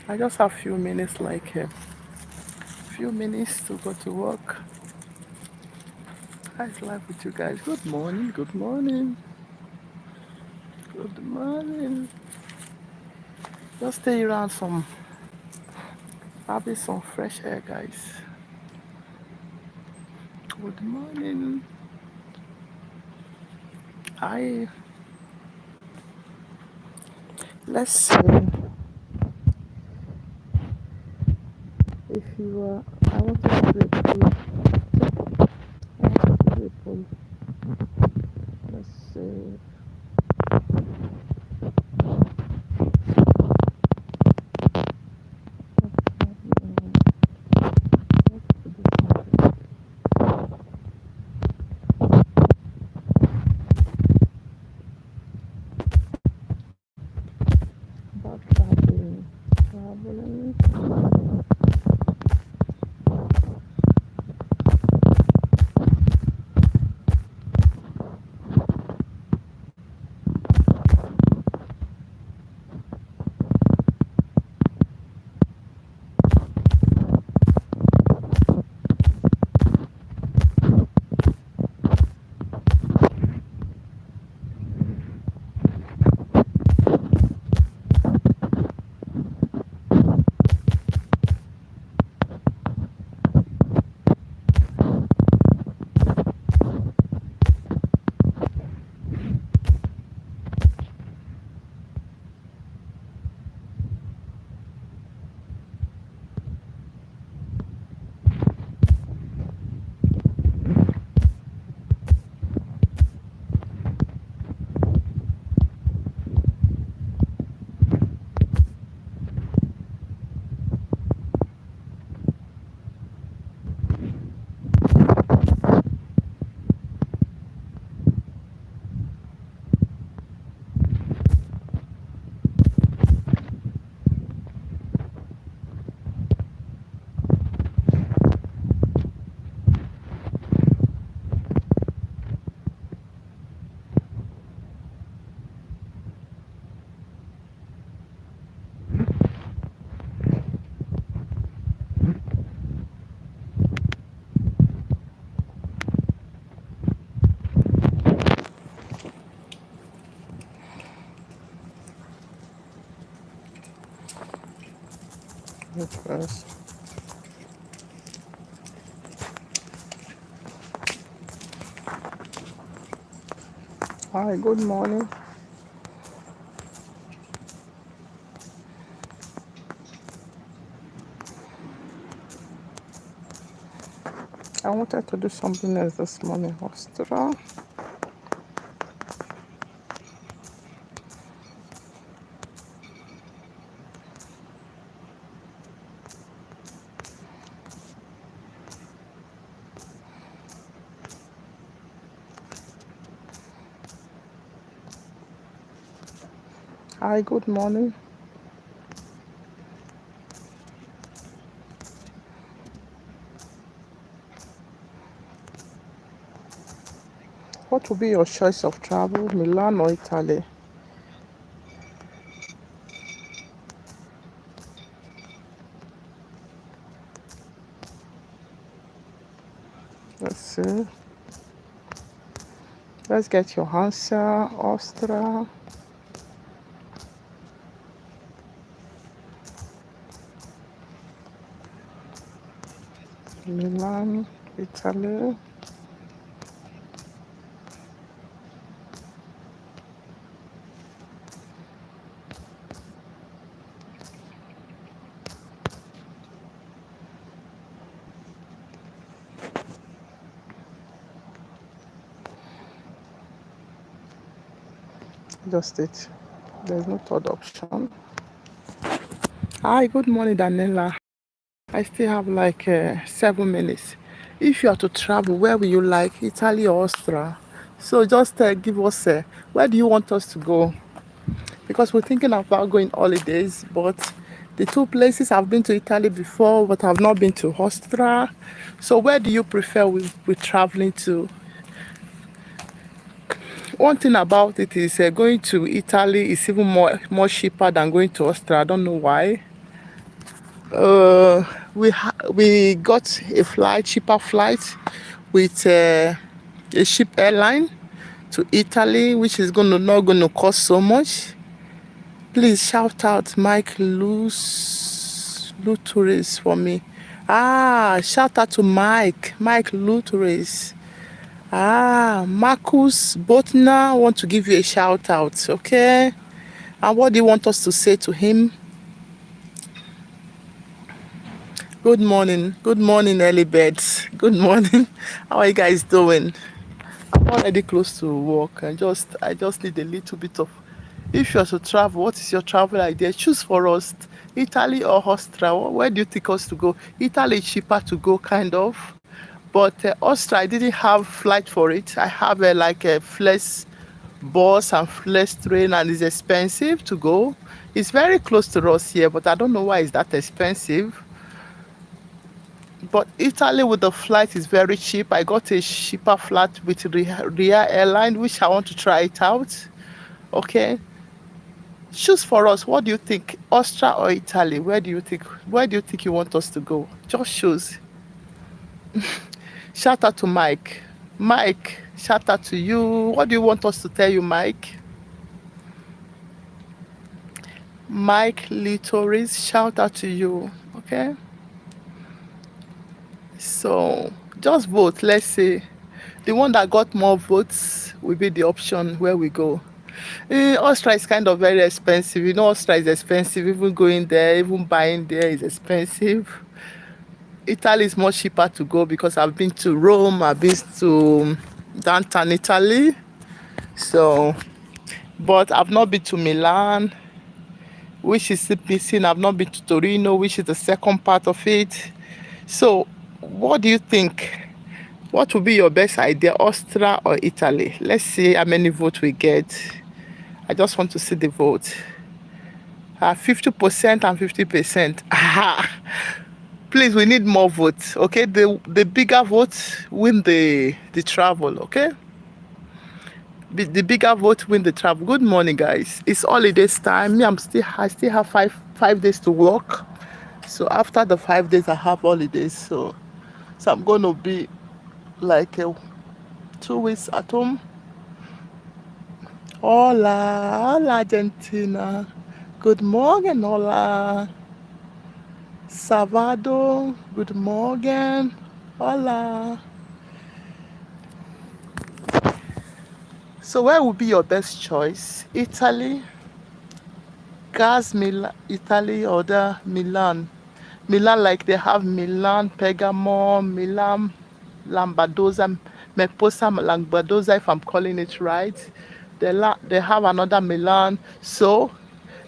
I just have few minutes, like a few minutes to go to work. How's life with you guys? Good morning, good morning, good morning. Just stay around some, having some fresh air, guys. Good morning. I Let's see if you I want to do a poll. I want to do a poll. Let's see. About traveling. Traveling. First. Hi, good morning. I wanted to do something else this morning. Hospital. Hi, good morning. What will be your choice of travel, Milan or Italy? Let's see. Let's get your answer. Austria, Milan, Italy. Just it. There's no third option. Hi, good morning, Daniela. I still have like 7 minutes. If you are to travel, where will you like, Italy or Austria? So just give us where do you want us to go? Because we're thinking about going holidays, but the two places I've been to Italy before, but I've not been to Austria. So where do you prefer with traveling to? One thing about it is going to Italy is even more cheaper than going to Austria. I don't know why. We got a cheaper flight with a ship airline to Italy, which is not going to cost so much. Please shout out Mike Luturis for me. Shout out to Mike Luturis. Marcus Botner, want to give you a shout out, okay? And what do you want us to say to him? Good morning, early birds. Good morning. How are you guys doing? I'm already close to work. I just need a little bit of. If you are to travel, what is your travel idea? Choose for us, Italy or Austria. Where do you think us to go? Italy is cheaper to go, kind of, but Austria, I didn't have flight for it. I have like a flex bus and flex train, and it's expensive to go. It's very close to us here, but I don't know why it's that expensive. But Italy with the flight is very cheap. I got a cheaper flight with Ria Airline, which I want to try it out. Okay. Choose for us. What do you think? Austria or Italy? Where do you think you want us to go? Just choose. Shout out to Mike. Mike, shout out to you. What do you want us to tell you, Mike? Mike Litoris, shout out to you. Okay. So just vote. Let's see. The one that got more votes will be the option where we go. Austria is kind of very expensive. You know, Austria is expensive. Even going there, even buying there is expensive. Italy is much cheaper to go because I've been to Rome, I've been to downtown Italy. So, but I've not been to Milan, which is missing. I've not been to Torino, which is the second part of it. So, what do you think? What would be your best idea, Austria or Italy? Let's see how many votes we get. I just want to see the vote. 50% and 50%. Please, we need more votes, okay? The bigger votes win the travel, okay? The bigger vote win the travel. Good morning, guys. It's holidays time. Me, I still have five days to work. So after the 5 days, I have holidays. So I'm going to be like 2 weeks at home. Hola, Argentina. Good morning, hola. Salvador, good morning. Hola. So where would be your best choice? Italy, Italy, or the Milan? Milan, like they have Milan, Pergamon, Milan, Lambadosa, Meposa, Lambadosa, if I'm calling it right. They have another Milan. So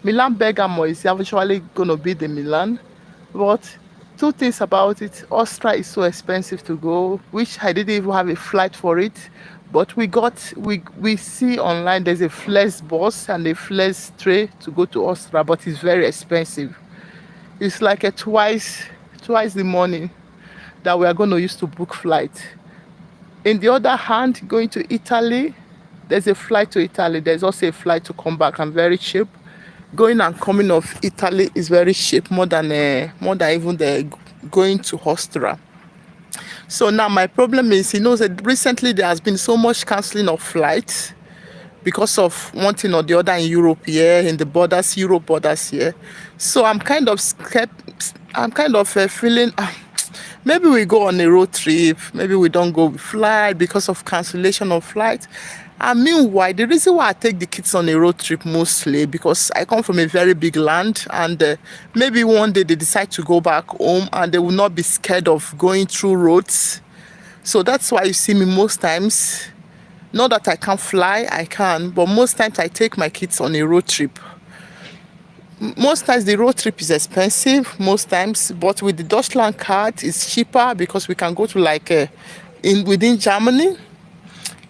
Milan Bergamo is eventually going to be the Milan. But two things about it: Austria is so expensive to go, which I didn't even have a flight for it. But we see online there's a flex bus and a flex train to go to Austria, but it's very expensive. It's like a twice the money that we are going to use to book flight. In the other hand, going to Italy, there's a flight to Italy. There's also a flight to come back and very cheap. Going and coming of Italy is very cheap, more than even the going to Austria. So now my problem is, that recently there has been so much cancelling of flights because of one thing or the other in Europe here, in the borders, Europe borders here. So I'm kind of scared. I'm kind of feeling maybe we go on a road trip, maybe we don't go with flight because of cancellation of flight. And meanwhile, the reason why I take the kids on a road trip mostly because I come from a very big land, and maybe one day they decide to go back home and they will not be scared of going through roads. So that's why you see me most times. Not that I can't fly, I can, but most times I take my kids on a road trip. Most times the road trip is expensive, most times, but with the Deutschland card, it's cheaper because we can go to within Germany.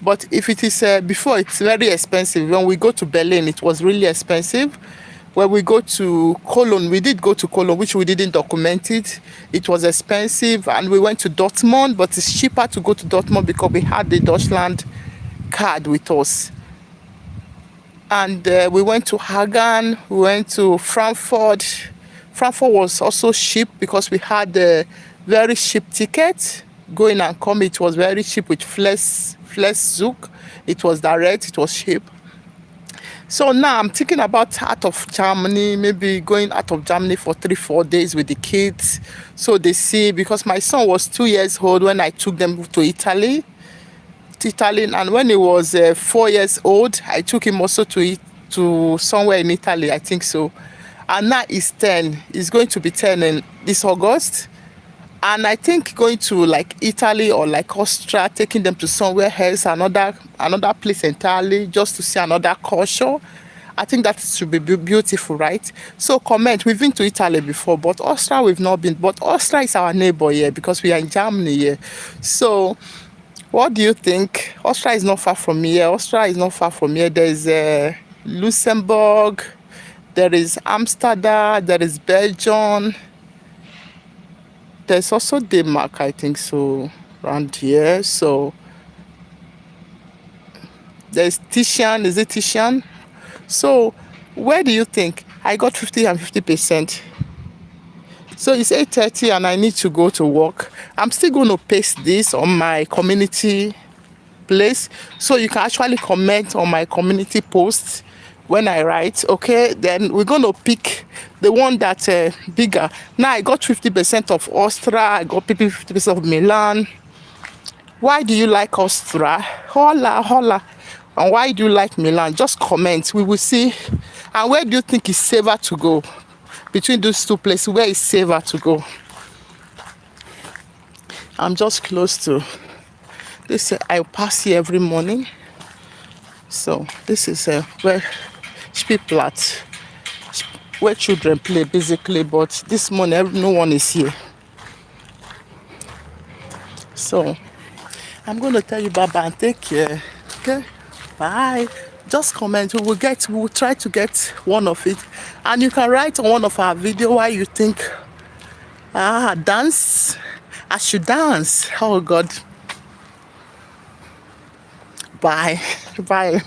But if it is before, it's very expensive. When we go to Berlin, it was really expensive. When we go to Cologne, we did go to Cologne, which we didn't document it. It was expensive, and we went to Dortmund, but it's cheaper to go to Dortmund because we had the Deutschland card with us. And we went to Hagen, we went to Frankfurt Frankfurt was also cheap because we had a very cheap ticket going and coming. It was very cheap with Zug. It was direct, it was cheap. So now I'm thinking about out of Germany, maybe going out of Germany for 3-4 days with the kids. So they see, because my son was 2 years old when I took them to Italy. And when he was 4 years old, I took him also to somewhere in Italy, I think so. And now he's 10. He's going to be 10 in this August. And I think going to like Italy or like Austria, taking them to somewhere else, another place entirely, just to see another culture. I think that should be beautiful, right? So comment. We've been to Italy before, but Austria we've not been. But Austria is our neighbor here because we are in Germany here. So what do you think? Austria is not far from here. There's Luxembourg, there is Amsterdam, there is Belgium. There's also Denmark, I think so, around here. So there's Titian. Is it Titian? So where do you think? I got 50 and 50%. So it's 8:30 and I need to go to work. I'm still going to paste this on my community place. So you can actually comment on my community posts when I write. Okay, then we're going to pick the one that's bigger. Now I got 50% of Austria. I got 50% of Milan. Why do you like Austria? Holla, holla. And why do you like Milan? Just comment. We will see. And where do you think is safer to go? Between those two places, where is safer to go? I'm just close to this. I pass here every morning. So this is where Spielplatz, where children play basically. But this morning, no one is here. So I'm going to tell you bye-bye and take care. Okay? Bye. Just comment. We will try to get one of it. And you can write on one of our videos why you think, dance. I should dance. Oh, God. Bye. Bye.